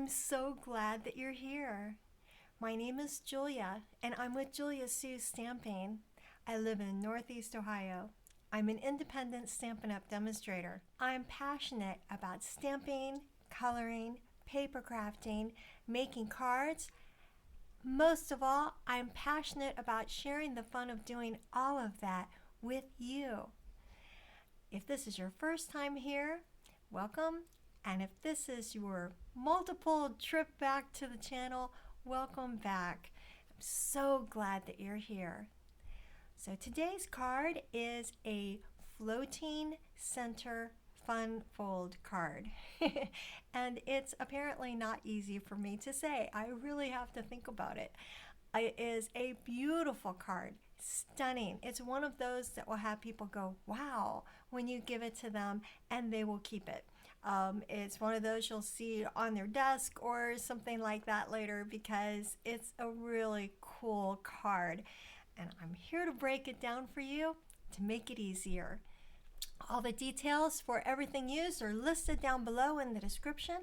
so glad that you're here. My name is Julia, and I'm with Julia Sue Stamping. I live in Northeast Ohio. I'm an independent Stampin' Up! Demonstrator. I'm passionate about stamping, coloring, paper crafting, making cards. Most of all, I'm passionate about sharing the fun of doing all of that with you. If this is your first time here, welcome. And if this is your multiple trip back to the channel, welcome back. I'm so glad that you're here. So today's card is a floating center fun fold card. And it's apparently not easy for me to say. I really have to think about it. It is a beautiful card, stunning. It's one of those that will have people go, wow, when you give it to them, and they will keep it. It's one of those you'll see on their desk or something like that later because it's a really cool card. And I'm here to break it down for you to make it easier. All the details for everything used are listed down below in the description,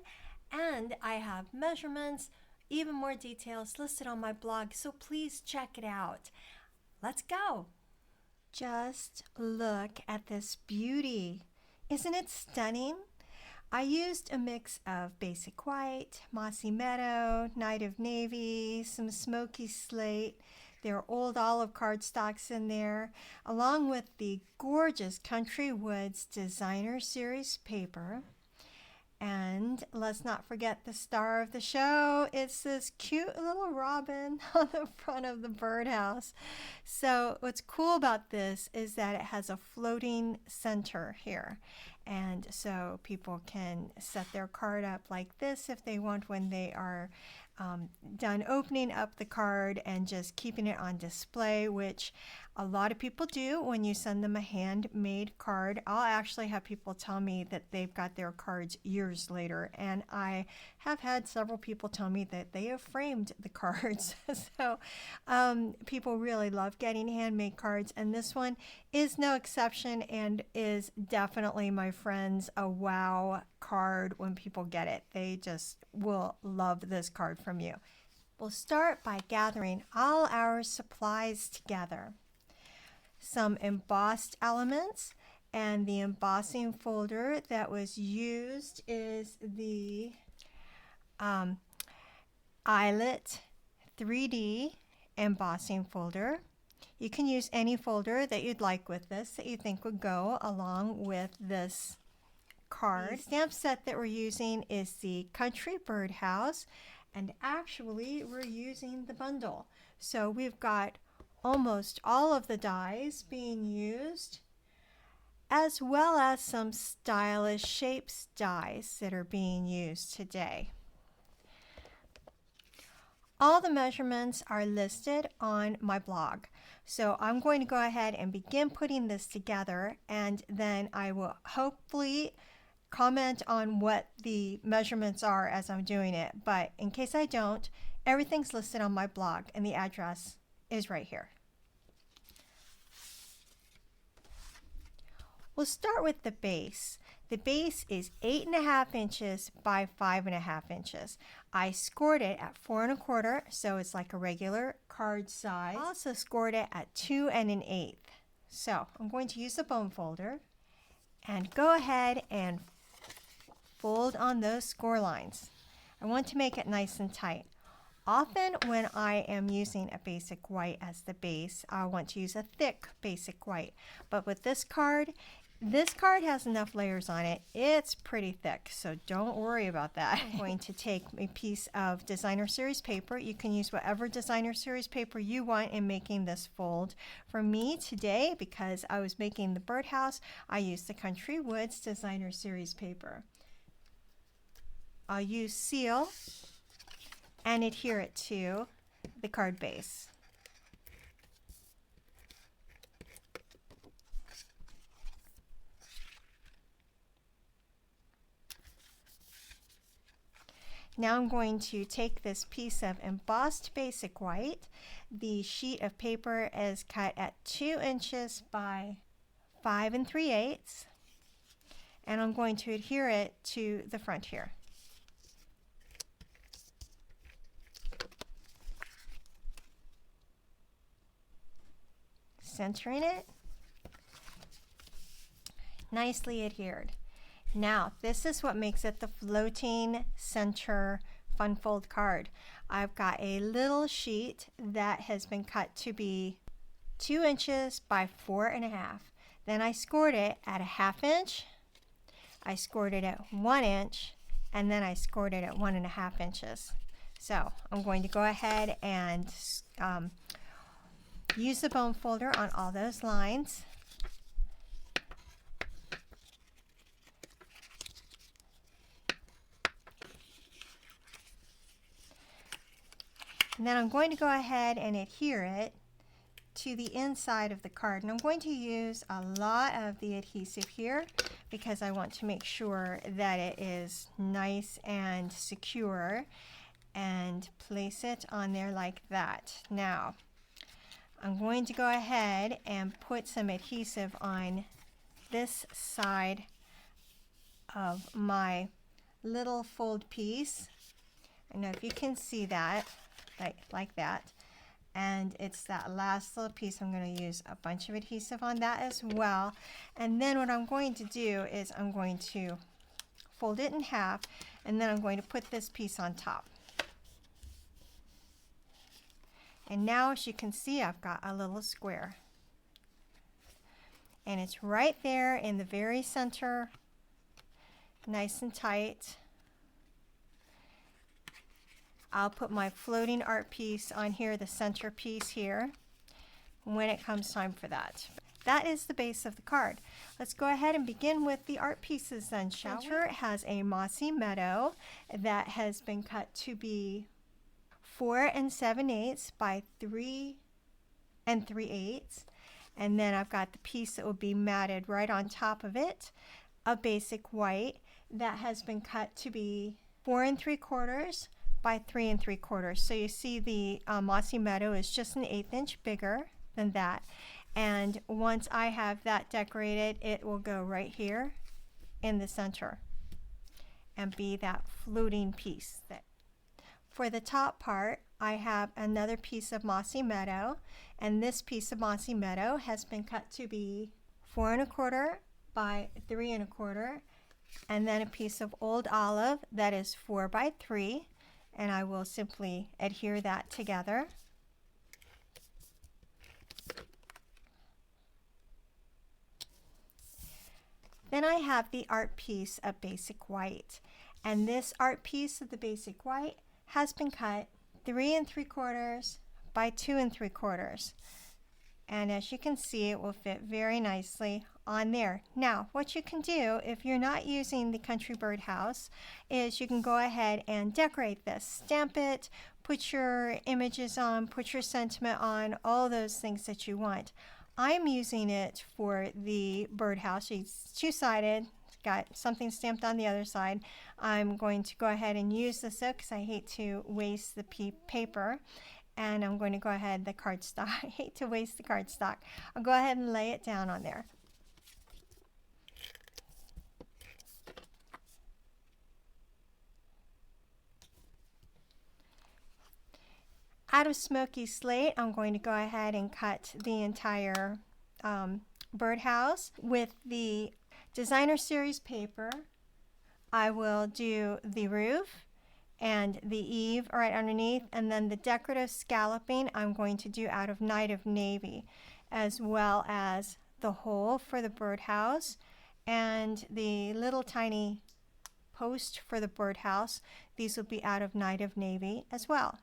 and I have measurements, even more details listed on my blog, so please check it out. Let's go. Just look at this beauty. Isn't it stunning? I used a mix of basic white, Mossy Meadow, Night of Navy, some Smoky Slate. There are old olive cardstocks in there, along with the gorgeous Country Woods Designer Series paper. And let's not forget the star of the show. It's this cute little robin on the front of the birdhouse. So what's cool about this is that it has a floating center here. And so people can set their card up like this if they want when they are done opening up the card and just keeping it on display, which a lot of people do when you send them a handmade card. I'll actually have people tell me that they've got their cards years later, and I have had several people tell me that they have framed the cards. So people really love getting handmade cards, and this one is no exception and is definitely, my friends, a wow card when people get it. They just will love this card from you. We'll start by gathering all our supplies together. Some embossed elements, and the embossing folder that was used is the Eyelet 3D embossing folder. You can use any folder that you'd like with this that you think would go along with this card. The stamp set that we're using is the Country Birdhouse, and actually we're using the bundle. So we've got almost all of the dies being used, as well as some stylish shapes dies that are being used today. All the measurements are listed on my blog. So I'm going to go ahead and begin putting this together, and then I will hopefully comment on what the measurements are as I'm doing it. But in case I don't, everything's listed on my blog, and the address is right here. We'll start with the base. The base is 8.5 inches by 5.5 inches. I scored it at 4 1/4, so it's like a regular card size. I also scored it at 2 1/8. So I'm going to use the bone folder and go ahead and fold on those score lines. I want to make it nice and tight. Often when I am using a basic white as the base, I want to use a thick basic white. But with this card has enough layers on it. It's pretty thick, so don't worry about that. I'm going to take a piece of Designer Series paper. You can use whatever Designer Series paper you want in making this fold. For me today, because I was making the birdhouse, I used the Country Woods Designer Series paper. I'll use seal and adhere it to the card base. Now I'm going to take this piece of embossed basic white. The sheet of paper is cut at 2 inches by 5 3/8, and I'm going to adhere it to the front here. centering it. Nicely adhered. Now, this is what makes it the floating center fun fold card. I've got a little sheet that has been cut to be 2 inches by 4.5. Then I scored it at a 1/2 inch. I scored it at 1 inch, and then I scored it at 1.5 inches. So I'm going to go ahead and use the bone folder on all those lines. And then I'm going to go ahead and adhere it to the inside of the card. And I'm going to use a lot of the adhesive here because I want to make sure that it is nice and secure, and place it on there like that. Now, I'm going to go ahead and put some adhesive on this side of my little fold piece. I don't know if you can see that. Like that, and it's that last little piece. I'm going to use a bunch of adhesive on that as well, and then what I'm going to do is I'm going to fold it in half, and then I'm going to put this piece on top. And now, as you can see, I've got a little square, and it's right there in the very center, nice and tight. I'll put my floating art piece on here, the center piece here, when it comes time for that. That is the base of the card. Let's go ahead and begin with the art pieces then, shall we? Center has a Mossy Meadow that has been cut to be 4 7/8 by 3 3/8. And then I've got the piece that will be matted right on top of it, a basic white that has been cut to be 4 3/4 by 3 3/4. So you see the Mossy Meadow is just an 1/8 inch bigger than that. And once I have that decorated, it will go right here in the center and be that floating piece. For the top part, I have another piece of Mossy Meadow, and this piece of Mossy Meadow has been cut to be 4 1/4 by 3 1/4, and then a piece of Old Olive that is 4 by 3. And I will simply adhere that together. Then I have the art piece of Basic White, and this art piece of the Basic White has been cut 3 3/4 by 2 3/4. And as you can see, it will fit very nicely on there. Now, what you can do if you're not using the Country Birdhouse is you can go ahead and decorate this. Stamp it, put your images on, put your sentiment on, all those things that you want. I'm using it for the birdhouse. It's two-sided, got something stamped on the other side. I'm going to go ahead and use this because I hate to waste the paper. And I'm going to go ahead, the cardstock. I hate to waste the cardstock. I'll go ahead and lay it down on there. Out of Smoky Slate, I'm going to go ahead and cut the entire birdhouse. With the Designer Series paper, I will do the roof and the eave right underneath, and then the decorative scalloping I'm going to do out of Night of Navy, as well as the hole for the birdhouse and the little tiny post for the birdhouse. These will be out of Night of Navy as well.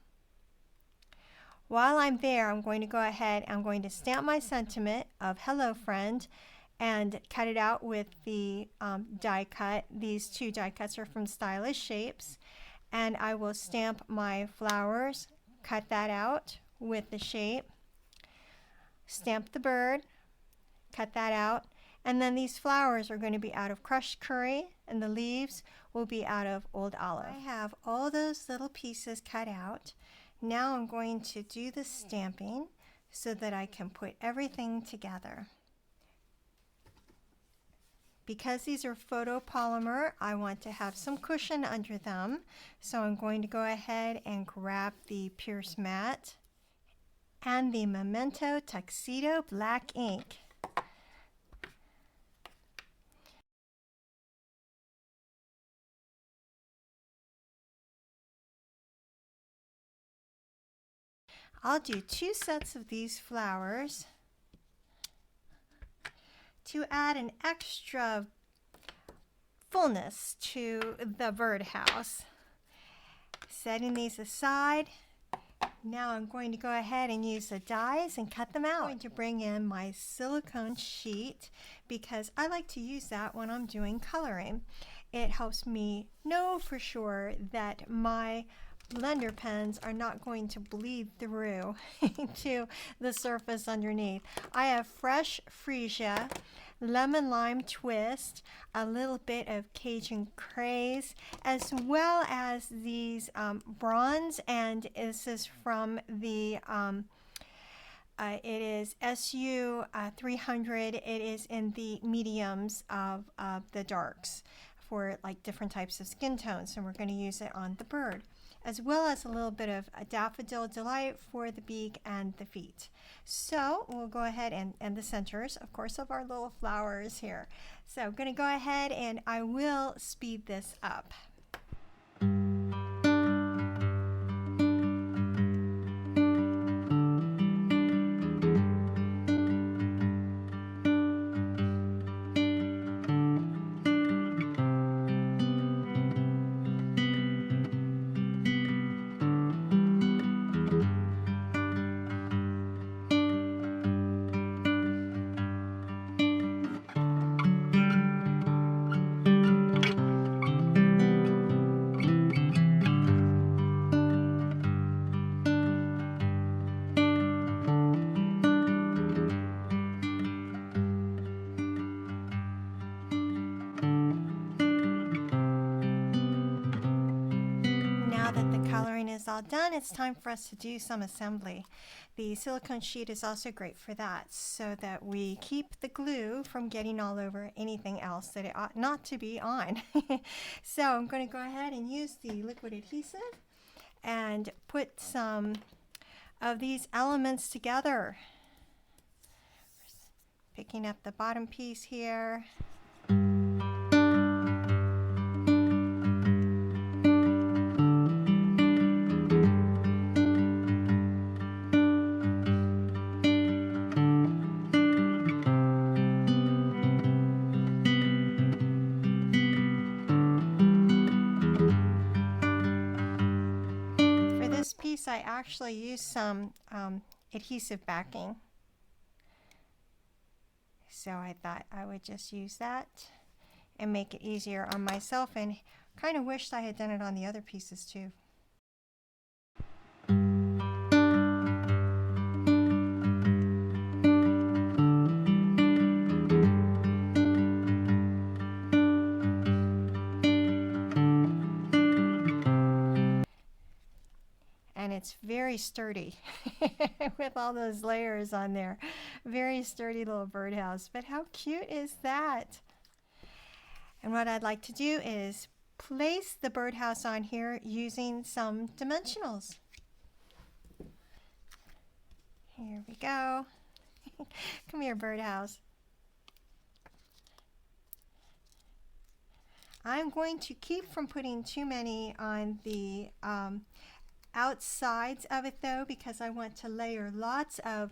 While I'm there, I'm going to go ahead and I'm going to stamp my sentiment of Hello Friend and cut it out with the die cut. These two die cuts are from Stylish Shapes. And I will stamp my flowers, cut that out with the shape, stamp the bird, cut that out, and then these flowers are going to be out of crushed curry, and the leaves will be out of Old Olive. I have all those little pieces cut out. Now I'm going to do the stamping so that I can put everything together. Because these are photopolymer, I want to have some cushion under them. So I'm going to go ahead and grab the Pierce mat and the Memento Tuxedo black ink. I'll do 2 sets of these flowers to add an extra fullness to the birdhouse. Setting these aside, now I'm going to go ahead and use the dies and cut them out. I'm going to bring in my silicone sheet because I like to use that when I'm doing coloring. It helps me know for sure that my blender pens are not going to bleed through to the surface underneath. I have fresh Freesia, lemon lime twist, a little bit of Cajun craze, as well as these bronze, and this is from the it is SU 300. It is in the mediums of the darks for like different types of skin tones, and we're going to use it on the bird, as well as a little bit of a Daffodil Delight for the beak and the feet. So we'll go ahead and the centers, of course, of our little flowers here. So I'm going to go ahead and I will speed this up. All done, it's time for us to do some assembly. The silicone sheet is also great for that, so that we keep the glue from getting all over anything else that it ought not to be on. So I'm going to go ahead and use the liquid adhesive and put some of these elements together. Picking up the bottom piece here. I actually use some adhesive backing, so I thought I would just use that and make it easier on myself, and kind of wished I had done it on the other pieces too. It's very sturdy with all those layers on there. Very sturdy little birdhouse, but how cute is that? And what I'd like to do is place the birdhouse on here using some dimensionals. Here we go. Come here, birdhouse. I'm going to keep from putting too many on the outsides of it though, because I want to layer lots of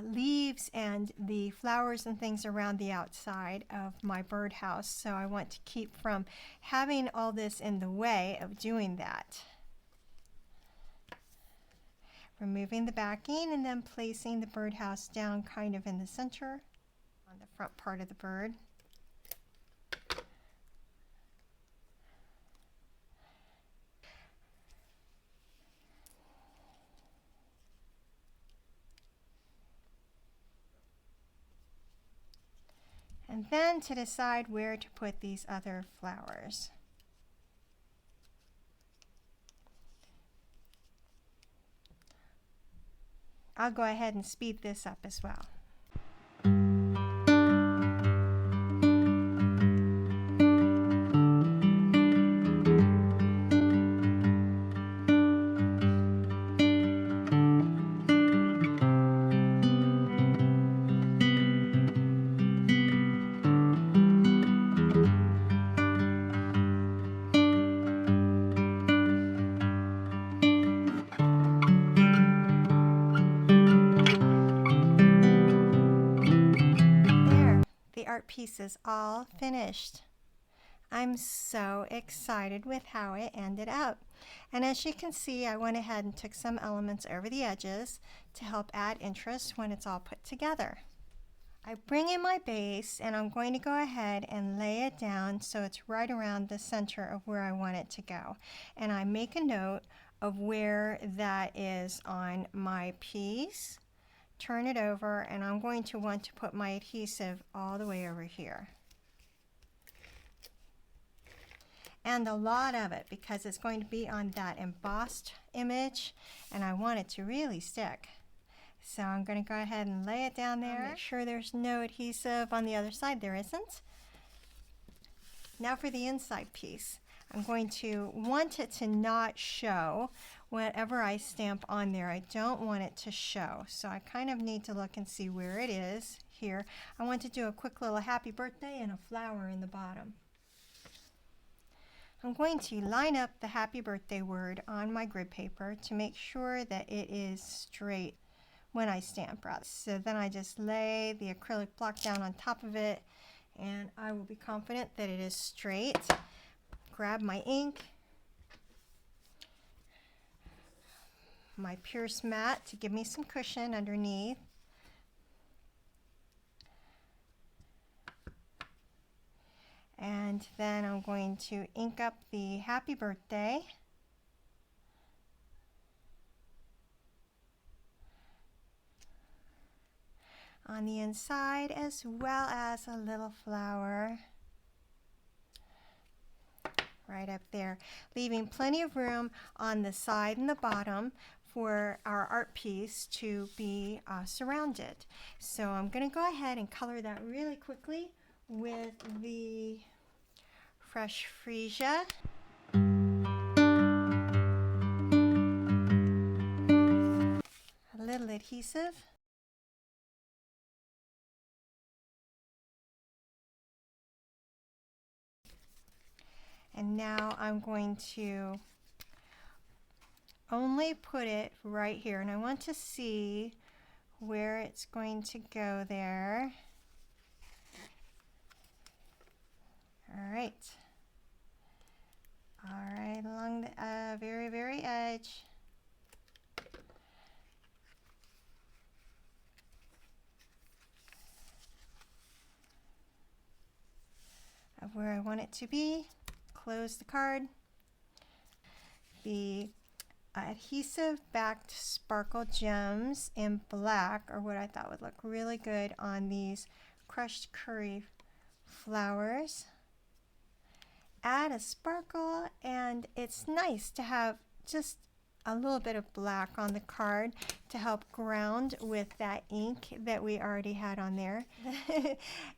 leaves and the flowers and things around the outside of my birdhouse. So I want to keep from having all this in the way of doing that. Removing the backing and then placing the birdhouse down kind of in the center on the front part of the bird. And then to decide where to put these other flowers. I'll go ahead and speed this up as well. art piece is all finished. I'm so excited with how it ended up. And as you can see, I went ahead and took some elements over the edges to help add interest when it's all put together. I bring in my base and I'm going to go ahead and lay it down so it's right around the center of where I want it to go. And I make a note of where that is on my piece, turn it over, and I'm going to want to put my adhesive all the way over here. And a lot of it, because it's going to be on that embossed image and I want it to really stick. So I'm going to go ahead and lay it down there. Make sure there's no adhesive on the other side. There isn't. Now for the inside piece. I'm going to want it to not show whenever I stamp on there. I don't want it to show. So I kind of need to look and see where it is here. I want to do a quick little happy birthday and a flower in the bottom. I'm going to line up the happy birthday word on my grid paper to make sure that it is straight when I stamp. So then I just lay the acrylic block down on top of it and I will be confident that it is straight. Grab my ink, my Pierce mat to give me some cushion underneath. And then I'm going to ink up the happy birthday. On the inside, as well as a little flower right up there, leaving plenty of room on the side and the bottom for our art piece to be surrounded. So I'm going to go ahead and color that really quickly with the fresh Freesia. A little adhesive. And now I'm going to only put it right here, and I want to see where it's going to go there. All right along the very edge. Of where I want it to be. Close the card. The Adhesive-Backed sparkle gems in black are what I thought would look really good on these crushed curry flowers. Add a sparkle, and it's nice to have just a little bit of black on the card to help ground with that ink that we already had on there.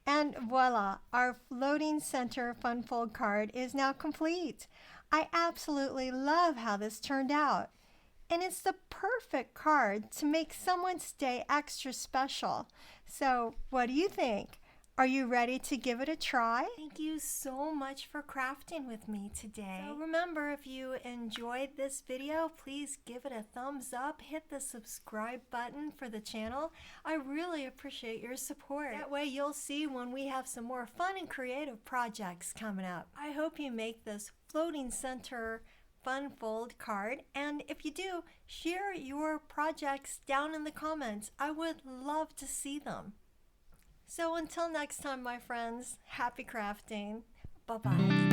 And voila, our floating center fun fold card is now complete. I absolutely love how this turned out. And it's the perfect card to make someone's day extra special. So what do you think? Are you ready to give it a try? Thank you so much for crafting with me today. So remember, if you enjoyed this video, please give it a thumbs up. Hit the subscribe button for the channel. I really appreciate your support. That way you'll see when we have some more fun and creative projects coming up. I hope you make this floating center fun fold card, and if you do, share your projects down in the comments. I would love to see them. So until next time, my friends, happy crafting. Bye-bye.